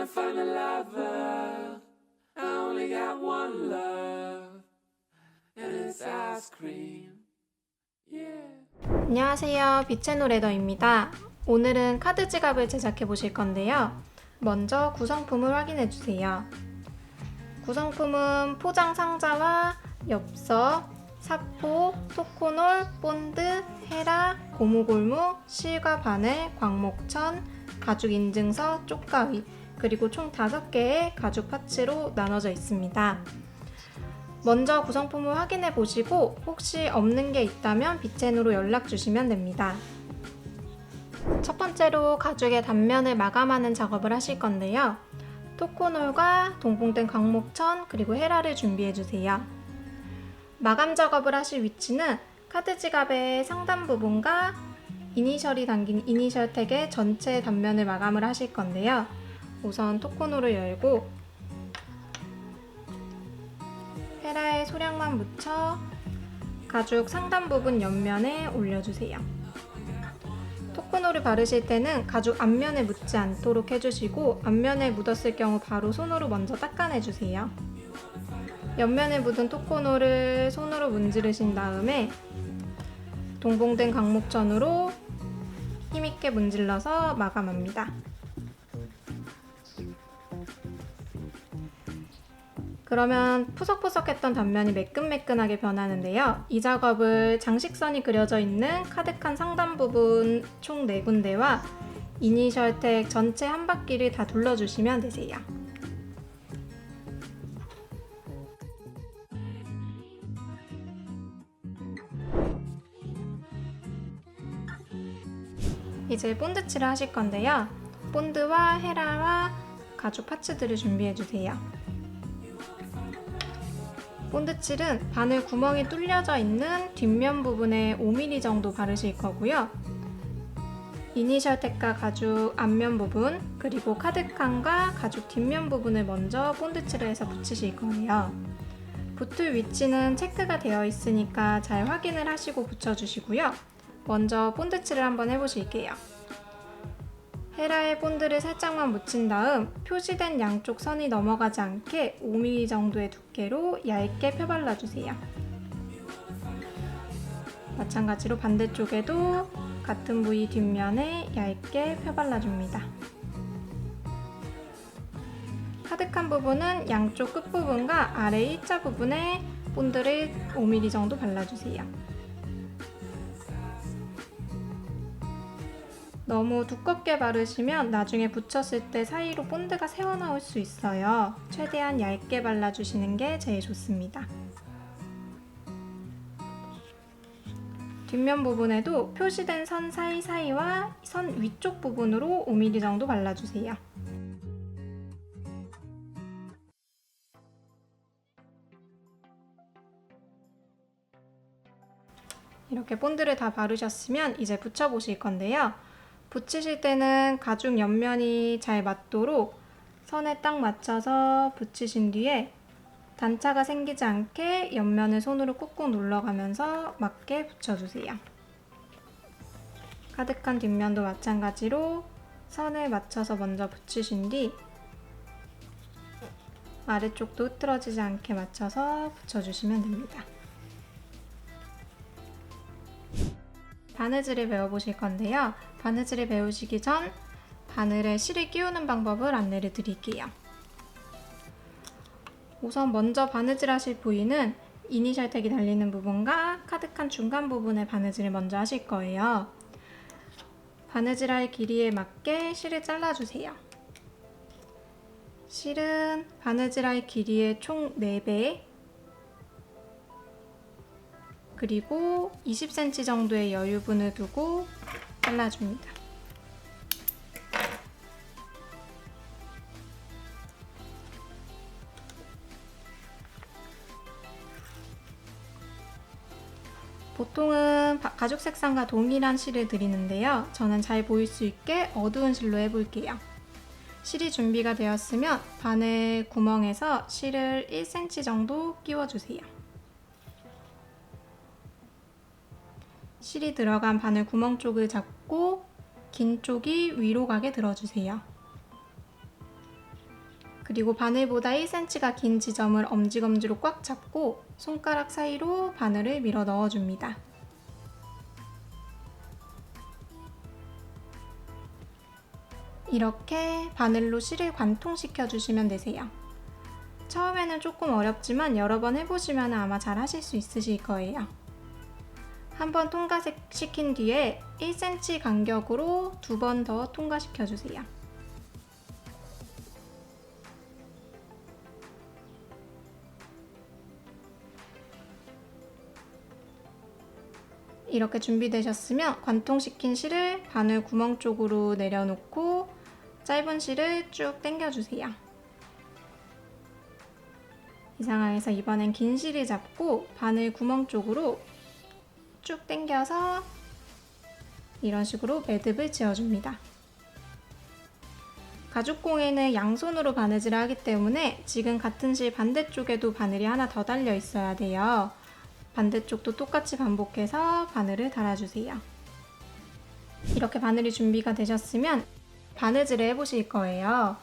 to find a lover. I only got one love, and it's ice cream. Yeah. 안녕하세요. 빛의 노래더입니다. 오늘은 카드 지갑을 제작해 보실 건데요. 먼저 구성품을 확인해 주세요. 구성품은 포장 상자와 엽서, 사포, 토코놀, 본드, 헤라, 고무골무, 실과 바늘, 광목천, 가죽 인증서, 쪽가위, 그리고 총 5개의 가죽 파츠로 나눠져 있습니다. 먼저 구성품을 확인해 보시고 혹시 없는 게 있다면 빛앤으로 연락 주시면 됩니다. 첫 번째로 가죽의 단면을 마감하는 작업을 하실 건데요. 토코놀과 동봉된 광목천 그리고 헤라를 준비해 주세요. 마감 작업을 하실 위치는 카드 지갑의 상단 부분과 이니셜이 담긴 이니셜 택의 전체 단면을 마감을 하실 건데요. 우선 토코놀을 열고 헤라의 소량만 묻혀 가죽 상단 부분 옆면에 올려주세요. 토코놀을 바르실 때는 가죽 앞면에 묻지 않도록 해주시고 앞면에 묻었을 경우 바로 손으로 먼저 닦아내주세요. 옆면에 묻은 토코놀을 손으로 문지르신 다음에 동봉된 광목천으로 힘있게 문질러서 마감합니다. 그러면 푸석푸석했던 단면이 매끈매끈하게 변하는데요. 이 작업을 장식선이 그려져 있는 카드칸 상단 부분 총 4군데와 이니셜 택 전체 한 바퀴를 다 둘러주시면 되세요. 이제 본드칠을 하실 건데요. 본드와 헤라와 가죽 파츠들을 준비해주세요. 본드칠은 바늘 구멍이 뚫려져 있는 뒷면 부분에 5mm 정도 바르실 거고요. 이니셜 택과 가죽 앞면 부분, 그리고 카드칸과 가죽 뒷면 부분을 먼저 본드칠을 해서 붙이실 거예요. 붙을 위치는 체크가 되어 있으니까 잘 확인을 하시고 붙여주시고요. 먼저 본드칠을 한번 해보실게요. 헤라의 본드를 살짝만 묻힌 다음 표시된 양쪽 선이 넘어가지 않게 5mm 정도의 두께로 얇게 펴발라주세요. 마찬가지로 반대쪽에도 같은 부위 뒷면에 얇게 펴발라줍니다. 카드칸 부분은 양쪽 끝부분과 아래 일자 부분에 본드를 5mm 정도 발라주세요. 너무 두껍게 바르시면 나중에 붙였을 때 사이로 본드가 새어나올 수 있어요. 최대한 얇게 발라주시는 게 제일 좋습니다. 뒷면 부분에도 표시된 선 사이사이와 선 위쪽 부분으로 5mm 정도 발라주세요. 이렇게 본드를 다 바르셨으면 이제 붙여보실 건데요. 붙이실 때는 가죽 옆면이 잘 맞도록 선에 딱 맞춰서 붙이신 뒤에 단차가 생기지 않게 옆면을 손으로 꾹꾹 눌러가면서 맞게 붙여주세요. 카드칸 뒷면도 마찬가지로 선을 맞춰서 먼저 붙이신 뒤 아래쪽도 흐트러지지 않게 맞춰서 붙여주시면 됩니다. 바느질을 배워보실 건데요. 바느질을 배우시기 전 바늘에 실을 끼우는 방법을 안내를 드릴게요. 우선 먼저 바느질 하실 부위는 이니셜 택이 달리는 부분과 카드칸 중간 부분에 바느질을 먼저 하실 거예요. 바느질할 길이에 맞게 실을 잘라주세요. 실은 바느질할 길이의 총 4배, 그리고 20cm 정도의 여유분을 두고 잘라줍니다. 보통은 가죽 색상과 동일한 실을 드리는데요. 저는 잘 보일 수 있게 어두운 실로 해볼게요. 실이 준비가 되었으면 바늘 구멍에서 실을 1cm 정도 끼워주세요. 실이 들어간 바늘 구멍 쪽을 잡고 긴 쪽이 위로 가게 들어주세요. 그리고 바늘보다 1cm가 긴 지점을 엄지검지로 꽉 잡고 손가락 사이로 바늘을 밀어 넣어줍니다. 이렇게 바늘로 실을 관통시켜 주시면 되세요. 처음에는 조금 어렵지만 여러 번 해보시면 아마 잘 하실 수 있으실 거예요. 한번 통과시킨 뒤에 1cm 간격으로 2번 더 통과시켜 주세요. 이렇게 준비되셨으면 관통시킨 실을 바늘 구멍 쪽으로 내려놓고 짧은 실을 쭉 당겨주세요. 이 상황에서 이번엔 긴 실을 잡고 바늘 구멍 쪽으로 쭉 당겨서 이런 식으로 매듭을 지어줍니다. 가죽공예는 양손으로 바느질을 하기 때문에 지금 같은 실 반대쪽에도 바늘이 하나 더 달려 있어야 돼요. 반대쪽도 똑같이 반복해서 바늘을 달아주세요. 이렇게 바늘이 준비가 되셨으면 바느질을 해보실 거예요.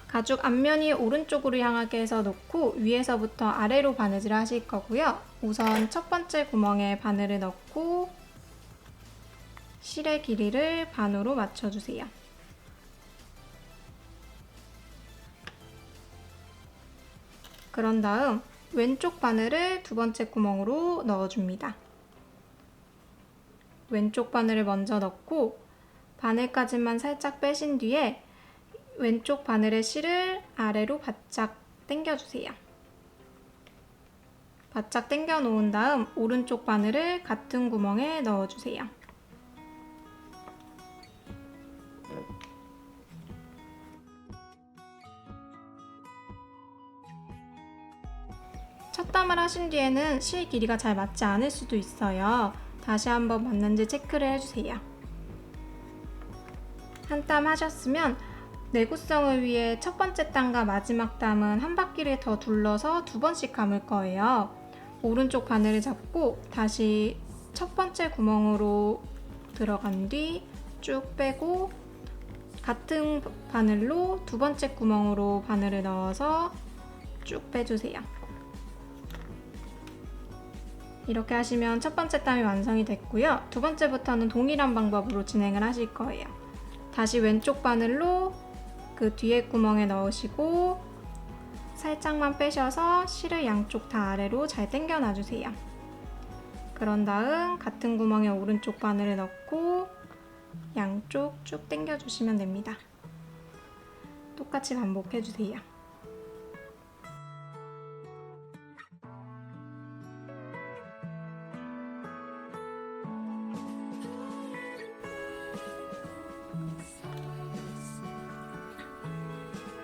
가죽 앞면이 오른쪽으로 향하게 해서 놓고 위에서부터 아래로 바느질을 하실 거고요. 우선 첫 번째 구멍에 바늘을 넣고 실의 길이를 반으로 맞춰주세요. 그런 다음 왼쪽 바늘을 두 번째 구멍으로 넣어줍니다. 왼쪽 바늘을 먼저 넣고 바늘까지만 살짝 빼신 뒤에 왼쪽 바늘의 실을 아래로 바짝 당겨주세요. 바짝 당겨 놓은 다음 오른쪽 바늘을 같은 구멍에 넣어주세요. 첫 땀을 하신 뒤에는 실 길이가 잘 맞지 않을 수도 있어요. 다시 한번 맞는지 체크를 해주세요. 한 땀 하셨으면 내구성을 위해 첫 번째 땀과 마지막 땀은 한 바퀴를 더 둘러서 2번씩 감을 거예요. 오른쪽 바늘을 잡고 다시 첫 번째 구멍으로 들어간 뒤 쭉 빼고 같은 바늘로 두 번째 구멍으로 바늘을 넣어서 쭉 빼주세요. 이렇게 하시면 첫 번째 땀이 완성이 됐고요. 두 번째부터는 동일한 방법으로 진행을 하실 거예요. 다시 왼쪽 바늘로 그 뒤에 구멍에 넣으시고 살짝만 빼셔서 실을 양쪽 다 아래로 잘 당겨 놔주세요. 그런 다음 같은 구멍에 오른쪽 바늘을 넣고 양쪽 쭉 당겨 주시면 됩니다. 똑같이 반복해 주세요.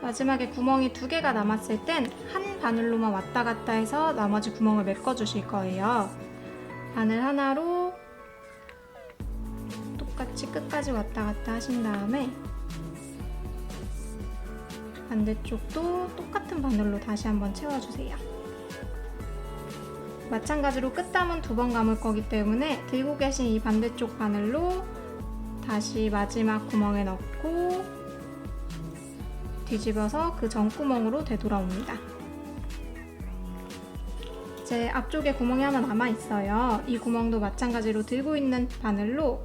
마지막에 구멍이 2개가 남았을 땐 한 바늘로만 왔다 갔다 해서 나머지 구멍을 메꿔 주실 거예요. 바늘 하나로 똑같이 끝까지 왔다 갔다 하신 다음에 반대쪽도 똑같은 바늘로 다시 한번 채워주세요. 마찬가지로 끝단은 2번 감을 거기 때문에 들고 계신 이 반대쪽 바늘로 다시 마지막 구멍에 넣고 뒤집어서 그 전 구멍으로 되돌아옵니다. 이제 앞쪽에 구멍이 하나 남아 있어요. 이 구멍도 마찬가지로 들고 있는 바늘로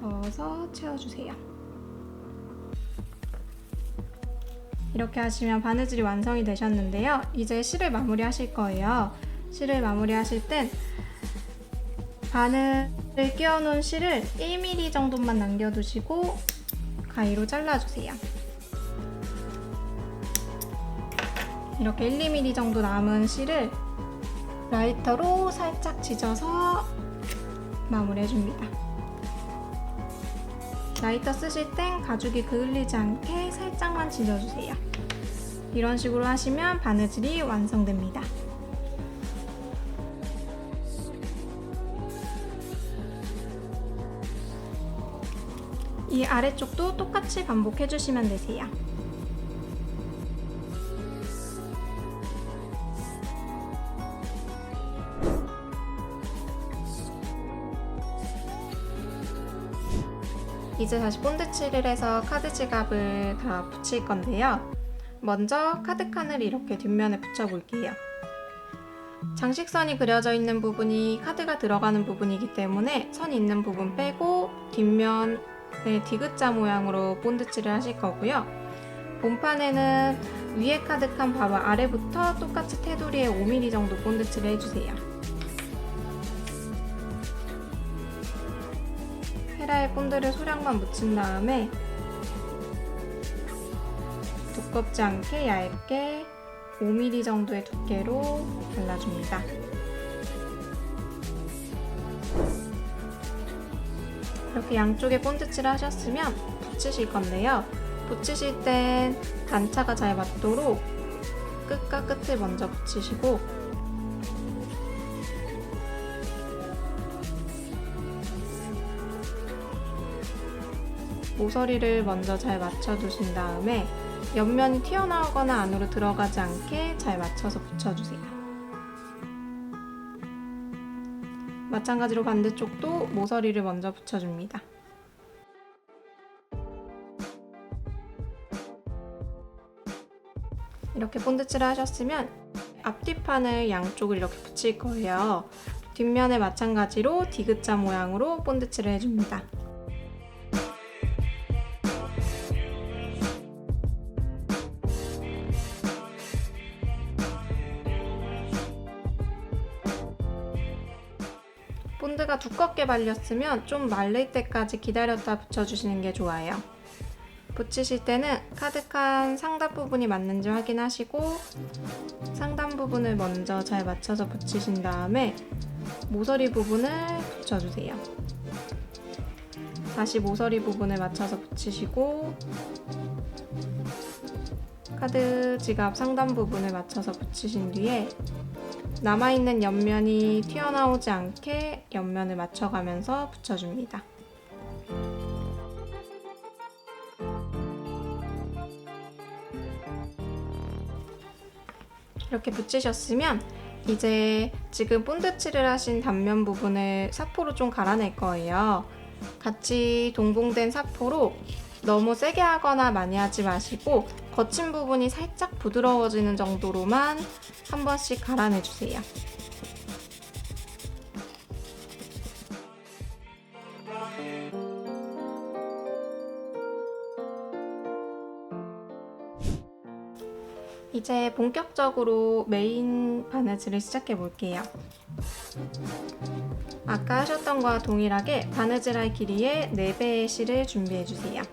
넣어서 채워주세요. 이렇게 하시면 바느질이 완성이 되셨는데요. 이제 실을 마무리 하실 거예요. 실을 마무리 하실 땐 바늘을 끼워 놓은 실을 1mm 정도만 남겨두시고 가위로 잘라주세요. 이렇게 1, 2mm 정도 남은 실을 라이터로 살짝 지져서 마무리해줍니다. 라이터 쓰실 땐 가죽이 그을리지 않게 살짝만 지져주세요. 이런 식으로 하시면 바느질이 완성됩니다. 이 아래쪽도 똑같이 반복해주시면 되세요. 이제 다시 본드칠을 해서 카드 지갑을 다 붙일 건데요. 먼저 카드 칸을 이렇게 뒷면에 붙여볼게요. 장식선이 그려져 있는 부분이 카드가 들어가는 부분이기 때문에 선 있는 부분 빼고 뒷면에 디귿자 모양으로 본드칠을 하실 거고요. 본판에는 위에 카드 칸 바로 아래부터 똑같이 테두리에 5mm 정도 본드칠을 해주세요. 헤라의 본드를 소량만 묻힌 다음에 두껍지 않게 얇게 5mm 정도의 두께로 발라줍니다. 이렇게 양쪽에 본드칠을 하셨으면 붙이실 건데요. 붙이실 땐 단차가 잘 맞도록 끝과 끝을 먼저 붙이시고 모서리를 먼저 잘 맞춰주신 다음에 옆면이 튀어나오거나 안으로 들어가지 않게 잘 맞춰서 붙여주세요. 마찬가지로 반대쪽도 모서리를 먼저 붙여줍니다. 이렇게 본드칠을 하셨으면 앞뒤판을 양쪽을 이렇게 붙일 거예요. 뒷면에 마찬가지로 디귿자 모양으로 본드칠을 해줍니다. 본드가 두껍게 발렸으면 좀 말릴 때까지 기다렸다 붙여주시는 게 좋아요. 붙이실 때는 카드칸 상단 부분이 맞는지 확인하시고 상단 부분을 먼저 잘 맞춰서 붙이신 다음에 모서리 부분을 붙여주세요. 다시 모서리 부분을 맞춰서 붙이시고 카드 지갑 상단 부분을 맞춰서 붙이신 뒤에 남아있는 옆면이 튀어나오지 않게 옆면을 맞춰가면서 붙여줍니다. 이렇게 붙이셨으면 이제 지금 본드칠을 하신 단면 부분을 사포로 좀 갈아낼 거예요. 같이 동봉된 사포로 너무 세게 하거나 많이 하지 마시고 거친 부분이 살짝 부드러워지는 정도로만 한 번씩 갈아내주세요. 이제 본격적으로 메인 바느질을 시작해 볼게요. 아까 하셨던 거와 동일하게 바느질할 길이의 4배의 실을 준비해 주세요.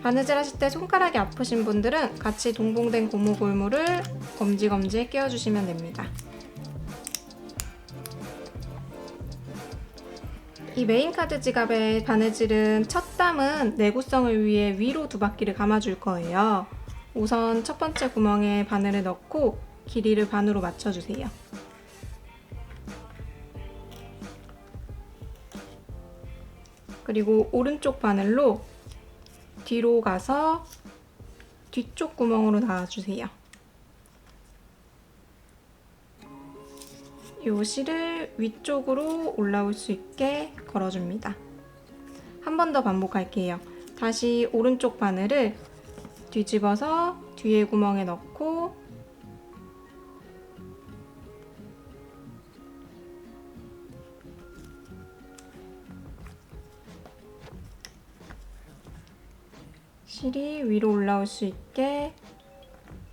바느질 하실 때 손가락이 아프신 분들은 같이 동봉된 고무골무를 검지검지에 끼워주시면 됩니다. 이 메인 카드 지갑의 바느질은 첫 담은 내구성을 위해 위로 2바퀴를 감아줄 거예요. 우선 첫 번째 구멍에 바늘을 넣고 길이를 반으로 맞춰주세요. 그리고 오른쪽 바늘로 뒤로 가서 뒤쪽 구멍으로 놔주세요. 이 실을 위쪽으로 올라올 수 있게 걸어줍니다. 한 번 더 반복할게요. 다시 오른쪽 바늘을 뒤집어서 뒤에 구멍에 넣고 실이 위로 올라올 수 있게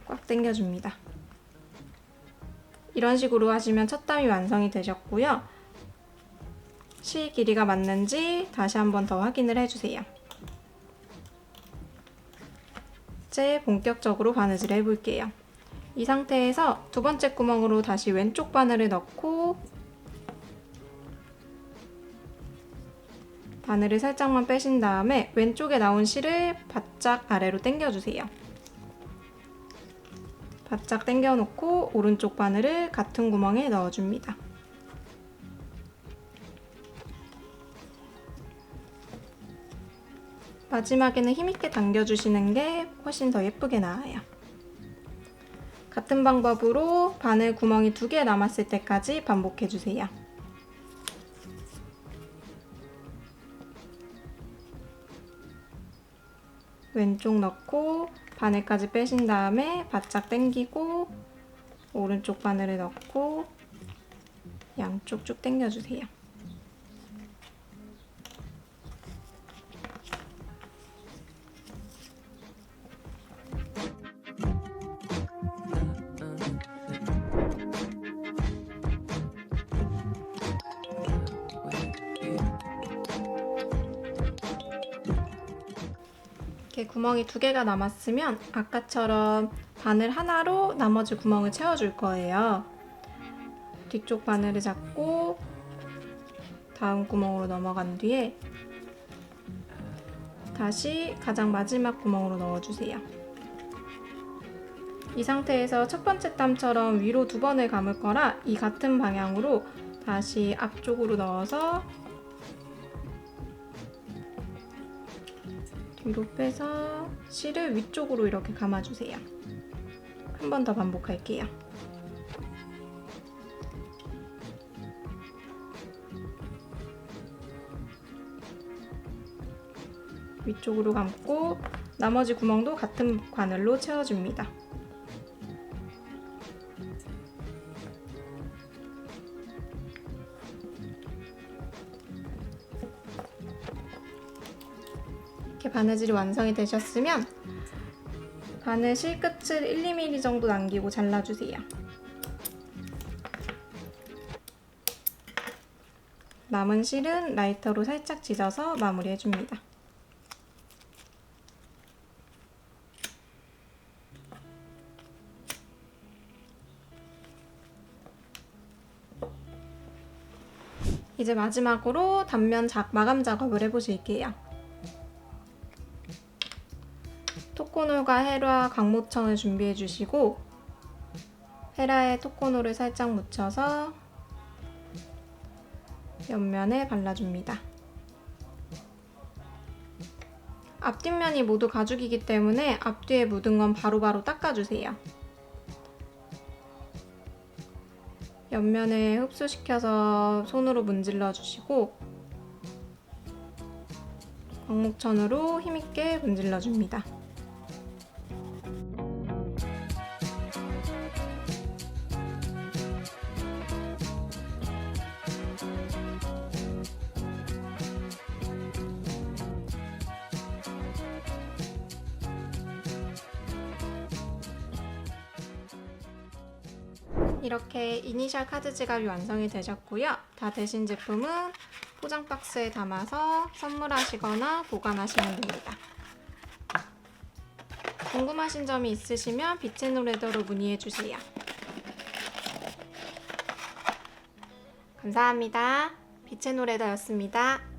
꽉 당겨줍니다. 이런 식으로 하시면 첫 담이 완성이 되셨고요. 실 길이가 맞는지 다시 한 번 더 확인을 해주세요. 이제 본격적으로 바느질 해볼게요. 이 상태에서 두 번째 구멍으로 다시 왼쪽 바늘을 넣고 바늘을 살짝만 빼신 다음에 왼쪽에 나온 실을 바짝 아래로 당겨주세요. 바짝 당겨놓고 오른쪽 바늘을 같은 구멍에 넣어줍니다. 마지막에는 힘있게 당겨주시는 게 훨씬 더 예쁘게 나와요. 같은 방법으로 바늘 구멍이 2개 남았을 때까지 반복해주세요. 왼쪽 넣고 바늘까지 빼신 다음에 바짝 당기고 오른쪽 바늘을 넣고 양쪽 쭉 당겨주세요. 이렇게 구멍이 2개가 남았으면 아까처럼 바늘 하나로 나머지 구멍을 채워줄 거예요. 뒤쪽 바늘을 잡고 다음 구멍으로 넘어간 뒤에 다시 가장 마지막 구멍으로 넣어주세요. 이 상태에서 첫 번째 땀처럼 위로 2번을 감을 거라 이 같은 방향으로 다시 앞쪽으로 넣어서 뒤로 빼서 실을 위쪽으로 이렇게 감아주세요. 한 번 더 반복할게요. 위쪽으로 감고 나머지 구멍도 같은 바늘로 채워줍니다. 이렇게 바느질이 완성이 되셨으면 바늘 실 끝을 1~2mm 정도 남기고 잘라주세요. 남은 실은 라이터로 살짝 찢어서 마무리해줍니다. 이제 마지막으로 단면 마감 작업을 해보실게요. 톡코놀과 헤라 광목천을 준비해주시고 헤라에 톡코놀을 살짝 묻혀서 옆면에 발라줍니다. 앞뒷면이 모두 가죽이기 때문에 앞뒤에 묻은 건 바로바로 닦아주세요. 옆면에 흡수시켜서 손으로 문질러 주시고 광목천으로 힘있게 문질러 줍니다. 이렇게 이니셜 카드 지갑이 완성이 되셨고요. 다 되신 제품은 포장 박스에 담아서 선물하시거나 보관하시면 됩니다. 궁금하신 점이 있으시면 비체노레더로 문의해주세요. 감사합니다. 비체노레더였습니다.